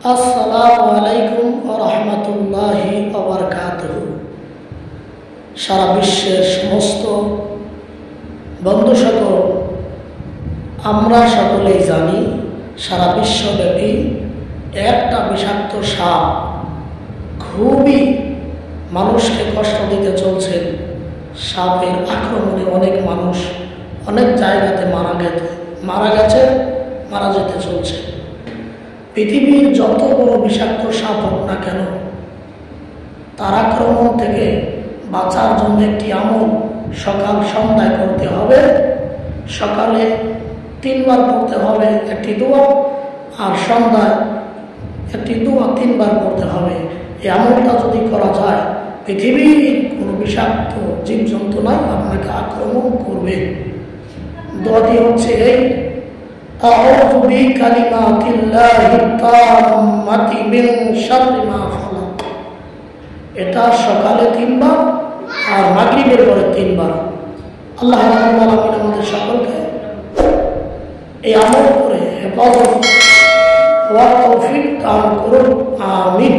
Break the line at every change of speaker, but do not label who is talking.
আসসালামু আলাইকুম ওয়া রাহমাতুল্লাহি ওয়া বারাকাতুহু। সারা বিশ্বের সমস্ত বন্ধু সকল, আমরা সকলেই জানি সারা বিশ্বব্যাপী একটা বিষাক্ত সাপ খুবই মানুষকে কষ্ট দিতে চলছে। সাপের আক্রমণে অনেক মানুষ অনেক জায়গাতে মারা যেতে চলছে। পৃথিবীর যত বড় বিষাক্ত সাপ হোক না কেন, তার আক্রমণ থেকে বাঁচার জন্য একটি আমল সকাল সন্ধ্যায় করতে হবে। সকালে 3 বার পড়তে হবে একটি দোয়া, আর সন্ধ্যায় একটি দোয়া 3 বার পড়তে হবে। এই আমলটা যদি করা যায়, পৃথিবীর কোনো বিষাক্ত জীবজন্তু নয় আপনাকে আক্রমণ করবে। দোয়াটি হচ্ছে এই: আউযু বিকালিমাতিল্লাহি তাম্মাতি মিন শাররি মা খালাক। এটা সকালে 3 বার আর মাগরিবের পরে 3 বার। আল্লাহ রাব্বুল আলামিন আমাদের সকলকে এই আমল করে হেফাজত ওয়া তৌফিক দান করুন। আমিন।